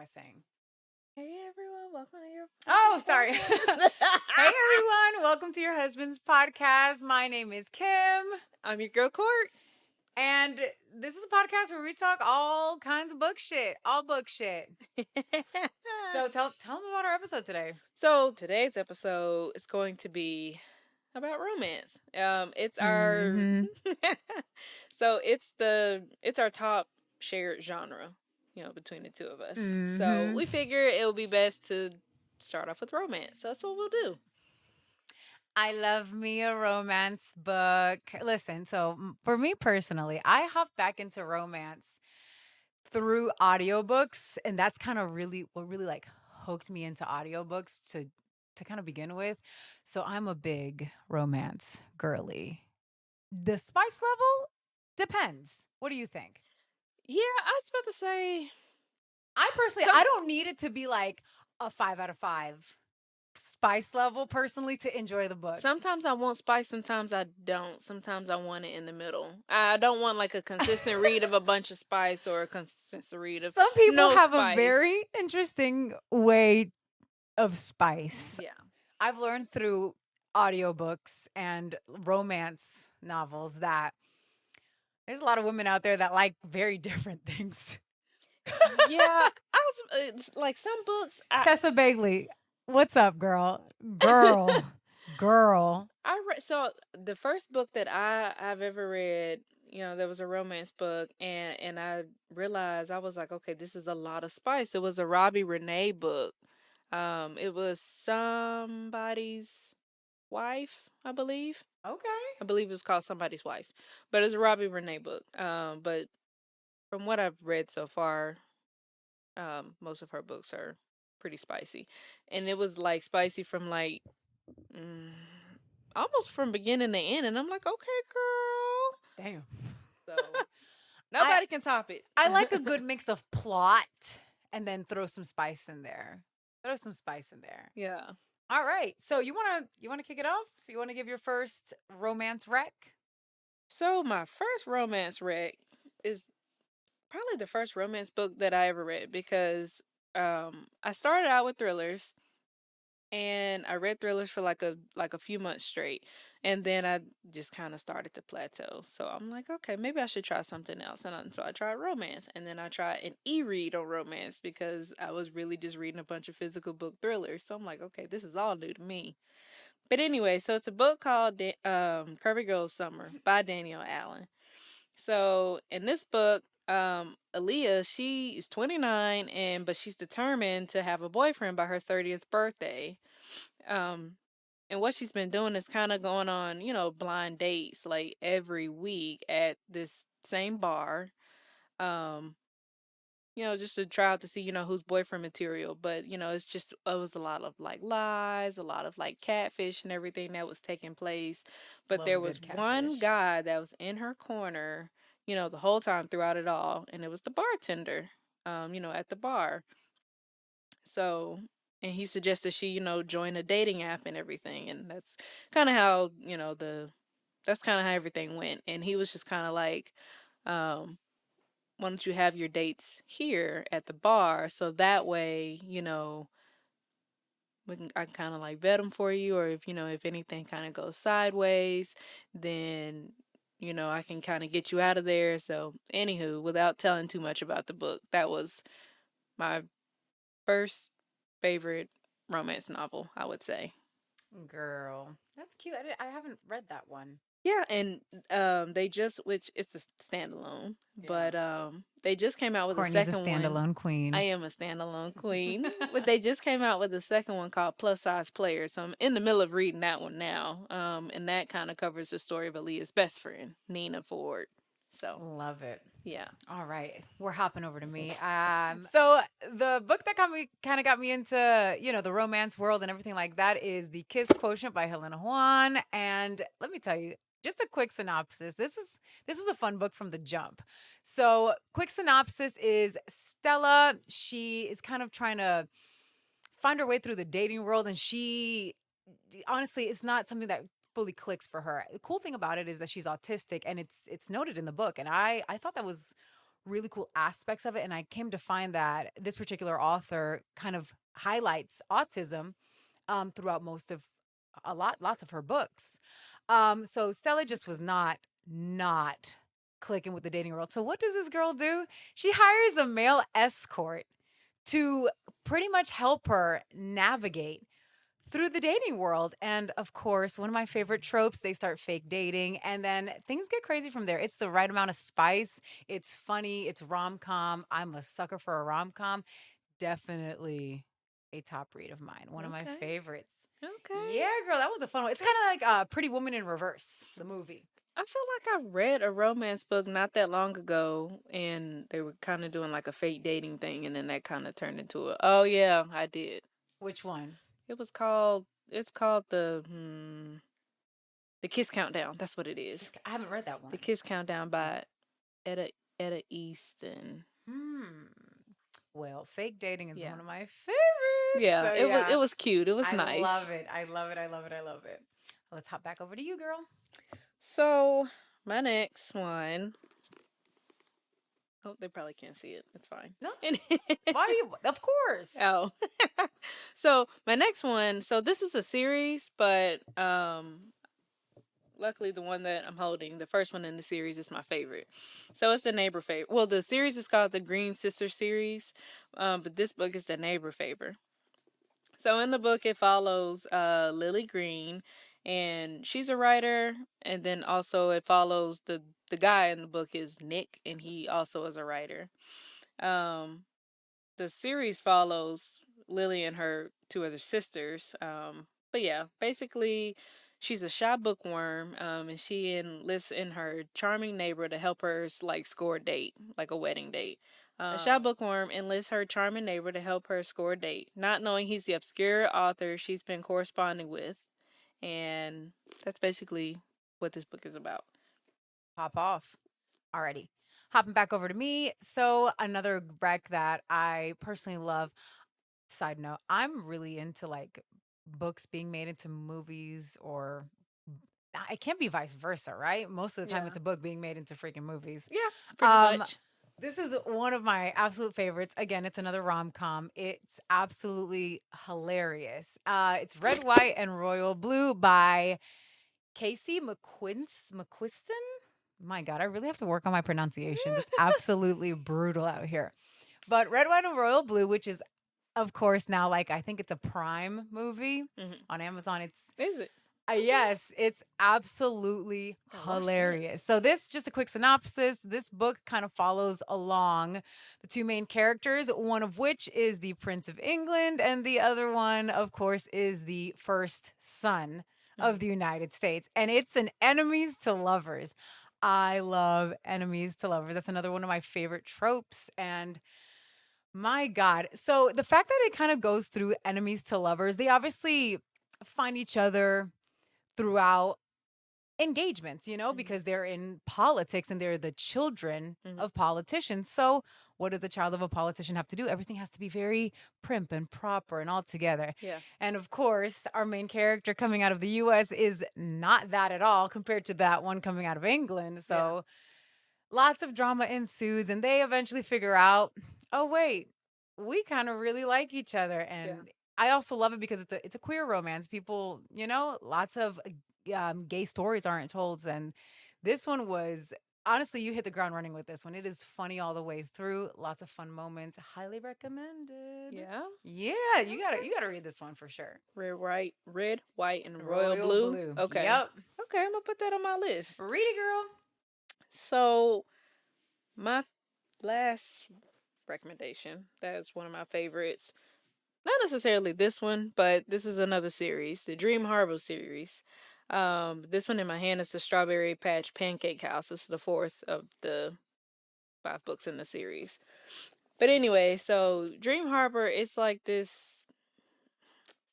I saying? Hey everyone, welcome to your Oh, sorry. podcast. Hey everyone, welcome to your husband's podcast. My name is Kim, I'm your girl Court. and this is a podcast where we talk all kinds of book shit, all book shit. So tell them about our episode today. So today's episode is going to be about romance. It's our Mm-hmm. so it's our top shared genre, between the two of us. So Mm-hmm. we figure it would be best to start off with romance. So that's what we'll do. I love me a romance book. Listen, so for me personally, I hopped back into romance through audiobooks, and that's kind of really what really like hooked me into audiobooks to kind of begin with. So I'm a big romance girly. The spice level depends. What do you think? Yeah, I was about to say I personally, some I don't need it to be like a 5 out of 5 spice level personally to enjoy the book. Sometimes I want spice, sometimes I don't. Sometimes I want it in the middle. I don't want like a consistent read of a bunch of spice or a consistent read of Some people no have a spice. very interesting way of spice. Yeah. I've learned through audiobooks and romance novels that there's a lot of women out there that like very different things. Yeah, it's like some books Tessa Bailey, what's up, girl? Girl. Girl. I read. So the first book that I've ever read, there was a romance book, and I realized, I was like, okay, this is a lot of spice. It was a Robbie Renee book. It was Somebody's Wife, I believe. Okay. I believe it was called Somebody's Wife, but it's a Robbie Renee book. But from what I've read so far, most of her books are pretty spicy, and it was like spicy from like mm, almost from beginning to end, and I'm like, okay, girl. Damn. So I nobody can top it. I like a good mix of plot and then throw some spice in there. Throw some spice in there. Yeah. All right. So you wanna kick it off? You wanna give your first romance wreck? So my first romance wreck is probably the first romance book that I ever read, because I started out with thrillers, and I read thrillers for like a few months straight, and then I just kind of started to plateau. So I'm like, okay, maybe I should try something else, so I tried romance, and then I tried an e-read on romance because I was really just reading a bunch of physical book thrillers. So I'm like, okay, this is all new to me. But anyway, so it's a book called Curvy Girl Summer by Danielle Allen. So in this book, Aaliyah, she is 29, but she's determined to have a boyfriend by her 30th birthday. Um, and what she's been doing is kind of going on, blind dates like every week at this same bar. Um, just to try out to see, who's boyfriend material. But, it was a lot of like lies, a lot of like catfish and everything that was taking place. But Love a there was good one catfish. guy that was in her corner, the whole time throughout it all. And it was the bartender, at the bar. So, and he suggested she, join a dating app and everything. And that's kind of how, that's kind of how everything went. And he was just kind of like, um, why don't you have your dates here at the bar, so that way, I can kind of like vet them for you, or if anything kind of goes sideways, then I can kind of get you out of there. So anywho, without telling too much about the book, that was my first favorite romance novel, I would say. Girl. That's cute. I haven't read that one. Yeah, and they just, which it's a standalone, Yeah. but they just came out with a Courtney's a second one. standalone I queen. am a standalone queen, but they just came out with a second one called Plus Size Player. So I'm in the middle of reading that one now. And that kind of covers the story of Aaliyah's best friend, Nina Ford. So Love it. yeah. All right, we're hopping over to me. So the book that got me into the romance world and everything like that is The Kiss Quotient by Helena Juan. And let me tell you, just a quick synopsis. This was a fun book from the jump. So quick synopsis is Stella. She is kind of trying to find her way through the dating world, and she honestly, it's not something that fully clicks for her. The cool thing about it is that she's autistic, and it's noted in the book, and I thought that was really cool aspects of it. And I came to find that this particular author kind of highlights autism throughout lots of her books. So Stella just was not clicking with the dating world. So what does this girl do? She hires a male escort to pretty much help her navigate through the dating world. And of course, one of my favorite tropes, they start fake dating and then things get crazy from there. It's the right amount of spice. It's funny. It's rom com. I'm a sucker for a rom com. Definitely a top read of mine. One of my Okay. favorites. Okay. Yeah, girl, that was a fun one. It's kind of like Pretty Woman in Reverse, the movie. I feel like I read a romance book not that long ago, and they were kind of doing like a fake dating thing, and then that kind of turned into a. Oh yeah, I did. Which one? It was called. It's called the Kiss Countdown. That's what it is. I haven't read that one. The Kiss Countdown by Etta Easton. Well, fake dating is Yeah. one of my favorites. Yeah, So, it was cute. It was I nice. love it. I love it. I love it. I love it. Let's hop back over to you, girl. So my next one. Oh, they probably can't see it. It's fine. No. Why do you? Of course. Oh. So my next one, so this is a series, but luckily the one that I'm holding, the first one in the series, is my favorite. So it's the neighbor favor. Well, the series is called the Green Sister series, but this book is the neighbor favor. So in the book it follows Lily Green, and she's a writer, and then also it follows the guy in the book is Nick, and he also is a writer. Um the series follows Lily and her two other sisters. But yeah, basically, she's a shy bookworm, and she enlists in her charming neighbor to help her like score a date, like a wedding date. A shy bookworm enlists her charming neighbor to help her score a date, not knowing he's the obscure author she's been corresponding with, and that's basically what this book is about. Pop off. Alrighty. Hopping back over to me. So another rec that I personally love. Side note, I'm really into like books being made into movies, or it can't be vice versa, right? Most of the time Yeah. it's a book being made into freaking movies. Yeah, pretty much. This is one of my absolute favorites. Again, it's another rom-com. It's absolutely hilarious. It's Red, White, and Royal Blue by Casey McQuiston. My God, I really have to work on my pronunciation. It's absolutely brutal out here. But Red, White, and Royal Blue, which is, of course, now like I think it's a Prime movie on Amazon. It's Is it? yes, it's absolutely hilarious. So this, just a quick synopsis. This book kind of follows along the two main characters, one of which is the Prince of England, and the other one, of course, is the first son of the United States. And it's an enemies to lovers. I love enemies to lovers. That's another one of my favorite tropes. And my God. So the fact that it kind of goes through enemies to lovers, they obviously find each other throughout engagements, because they're in politics and they're the children of politicians. So what does the child of a politician have to do? Everything has to be very primp and proper and all together. Yeah. And of course, our main character coming out of the US is not that at all compared to that one coming out of England. So lots of drama ensues, and they eventually figure out, oh wait, we kind of really like each other. And I also love it because it's a queer romance. People, lots of gay stories aren't told, and this one was, honestly, you hit the ground running with this one. It is funny all the way through. Lots of fun moments. Highly recommended. Yeah. Yeah, you gotta read this one for sure. Red, white, and royal blue. Okay. Yep. Okay, I'm gonna put that on my list. Read it, girl. So, my last recommendation, that is one of my favorites. Not necessarily this one, but this is another series, the Dream Harbor series. This one in my hand is the Strawberry Patch Pancake House. This is the fourth of the 5 books in the series. But anyway, so Dream Harbor, it's like this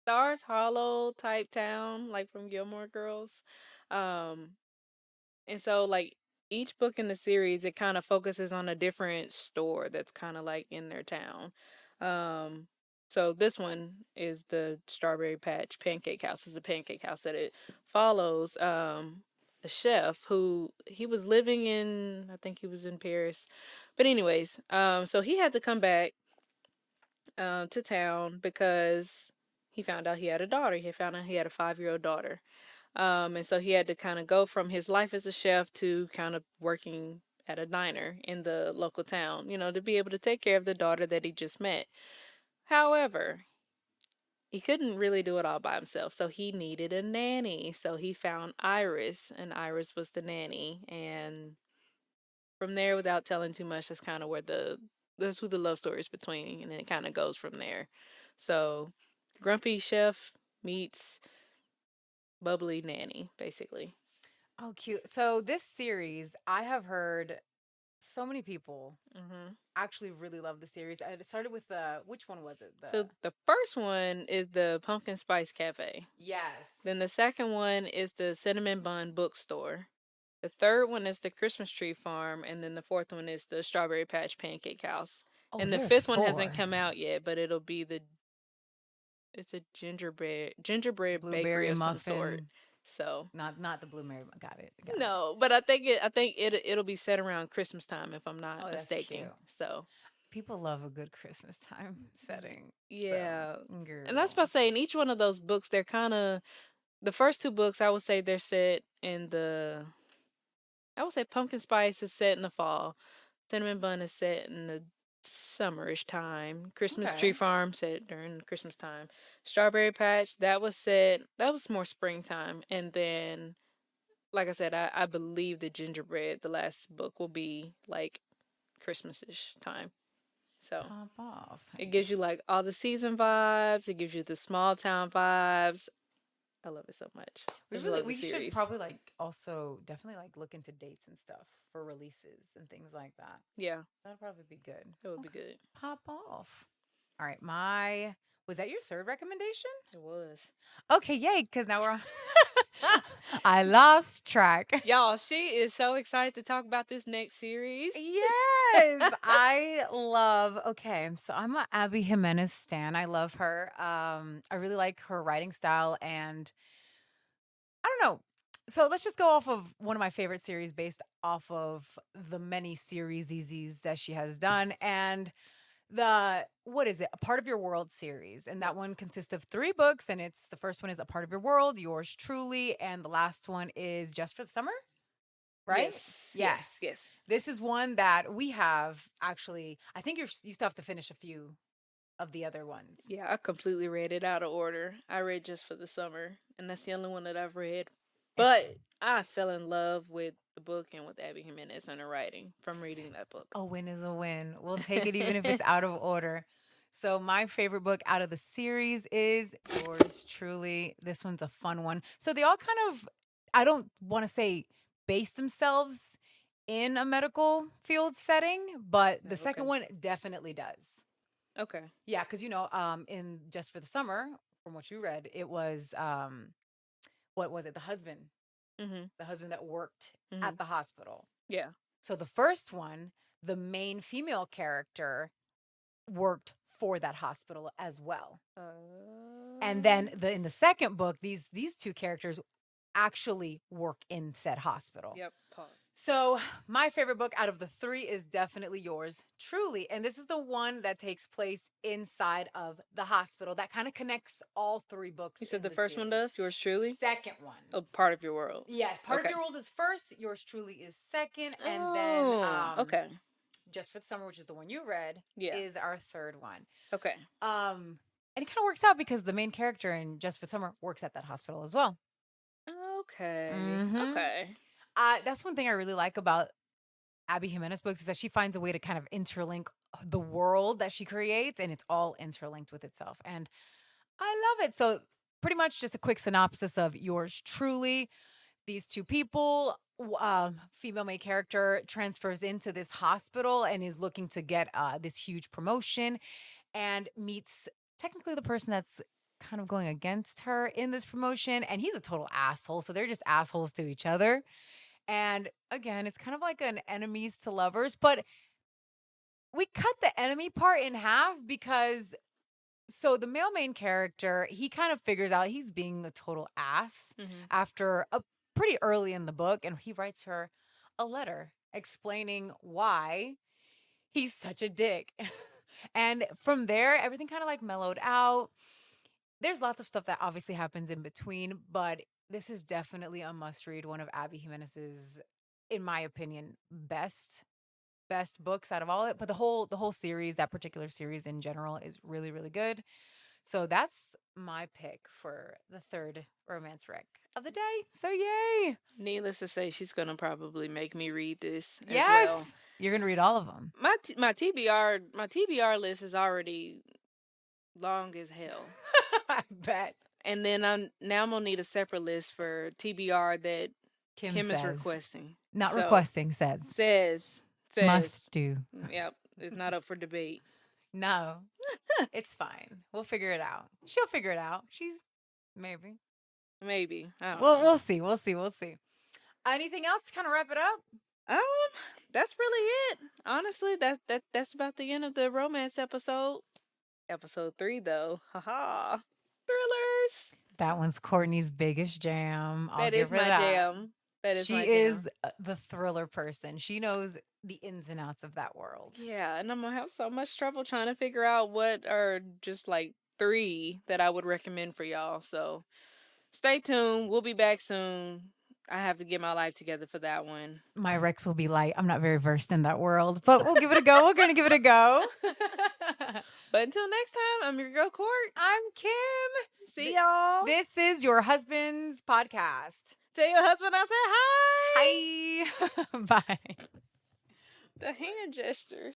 Stars Hollow type town, like from Gilmore Girls. And so like each book in the series, it kind of focuses on a different store that's kind of like in their town. So this one is the Strawberry Patch Pancake House. It's a pancake house that it follows a chef who he was living in, I think he was in Paris, But anyways, so he had to come back to town because he found out he had a daughter. He found out he had a 5-year-old daughter. And so he had to kind of go from his life as a chef to kind of working at a diner in the local town, to be able to take care of the daughter that he just met. However, he couldn't really do it all by himself, so he needed a nanny. So he found Iris, and Iris was the nanny. And from there, without telling too much, that's kind of where that's who the love story is between, and then it kind of goes from there. So, grumpy chef meets bubbly nanny, basically. Oh, cute. So this series, I have heard so many people actually really love the series. It started with which one was it? So the first one is the Pumpkin Spice Cafe. Yes. Then the second one is the Cinnamon Bun Bookstore. The third one is the Christmas Tree Farm, and then the fourth one is the Strawberry Patch Pancake House. Oh, And the there's fifth one four. hasn't come out yet, but it's a gingerbread bakery Blueberry of some muffin. sort. So Not the blueberry. Got it. no, but I think it'll be set around Christmas time if I'm not That's mistaken. cute. So People love a good Christmas time setting. yeah, Girl. and that's about saying each one of those books, they're kind of the first two books. I would say they're set in the. I would say Pumpkin Spice is set in the fall. Cinnamon Bun is set in the summerish time. Christmas Okay. Tree Farm set during Christmas time. Strawberry Patch that was more springtime. And then, like I said, I believe the Gingerbread, the last book, will be like Christmas-ish time. So Pop off. it gives you like all the season vibes. It gives you the small town vibes. I love it so much. We should probably also definitely look into dates and stuff for releases and things like that. Yeah, that'd probably be good. It would be good. Pop off. All right, was that your third recommendation? It was. Okay, yay! Because now we're on. I lost track. Y'all, she is so excited to talk about this next series. Yes, I love. Okay, so I'm a Abby Jimenez stan. I love her. I really like her writing style, and I don't know. So let's just go off of one of my favorite series based off of the many series that she has done, and what is it? A Part of Your World series. And that one consists of 3 books. And the first one is A Part of Your World, Yours Truly. And the last one is Just for the Summer. Right? Yes. This is one that we have actually, I think you still have to finish a few of the other ones. Yeah, I completely read it out of order. I read Just for the Summer, and that's the only one that I've read. But I fell in love with the book and with Abby Jimenez and her writing from reading that book. A win is a win. We'll take it even if it's out of order. So my favorite book out of the series is Yours Truly. This one's a fun one. So they all kind of, I don't want to say base themselves in a medical field setting, but the second one definitely does. Okay. Yeah, because in Just for the Summer, from what you read, it was what was it? The husband. Mm-hmm. The husband that worked at the hospital. Yeah. So the first one, the main female character worked for that hospital as well. And then in the second book, these 2 characters actually work in said hospital. Yep. Pause. So my favorite book out of the 3 is definitely Yours Truly. And this is the one that takes place inside of the hospital that kind of connects all 3 books. You said the first one does? Yours Truly? Second one. A Part of Your World. Yes. Part of Your World is first. Yours Truly is second. And then okay. Just for the Summer, which is the one you read, is our third one. Okay. And it kind of works out because the main character in Just for the Summer works at that hospital as well. Okay. Mm-hmm. Okay. That's one thing I really like about Abby Jimenez books is that she finds a way to kind of interlink the world that she creates, and it's all interlinked with itself. And I love it. So pretty much just a quick synopsis of Yours Truly. These 2 people, female main character transfers into this hospital and is looking to get this huge promotion and meets technically the person that's kind of going against her in this promotion. And he's a total asshole. So they're just assholes to each other. And again, it's kind of like an enemies to lovers, but we cut the enemy part in half because so the male main character, he kind of figures out he's being a total ass after pretty early in the book. And he writes her a letter explaining why He's such a dick. And from there, everything kind of like mellowed out. There's lots of stuff that obviously happens in between, but this is definitely a must read. One of Abby Jimenez's, in my opinion, best books out of all it. But the whole series, that particular series in general, is really, really good. So that's my pick for the third romance wreck of the day. So yay. Needless to say, she's gonna probably make me read this as Yes. well. You're gonna read all of them. My TBR list is already long as hell. I bet. And then I'm gonna need a separate list for TBR that Kim is says. requesting. Not So, requesting, says. Says. Must do. Yep. It's not up for debate. No. It's fine. We'll figure it out. She'll figure it out. She's maybe. Maybe. I don't Well, know. we'll see. We'll see. We'll see. Anything else to kind of wrap it up? That's really it. Honestly, that's about the end of the romance episode. Episode 3 though. Haha. Thrillers. That one's Courtney's biggest jam. I'll That give is her my that. jam. That is She my is jam. the thriller person. She knows the ins and outs of that world. Yeah, and I'm gonna have so much trouble trying to figure out what are just like 3 that I would recommend for y'all. So stay tuned. We'll be back soon. I have to get my life together for that one. My Rex will be light. I'm not very versed in that world, but we'll give it a go. We're going to give it a go. But until next time, I'm your girl Court. I'm Kim. See y'all. This is Your Husband's Podcast. Tell your husband I said hi. Hi. Bye. The hand gestures.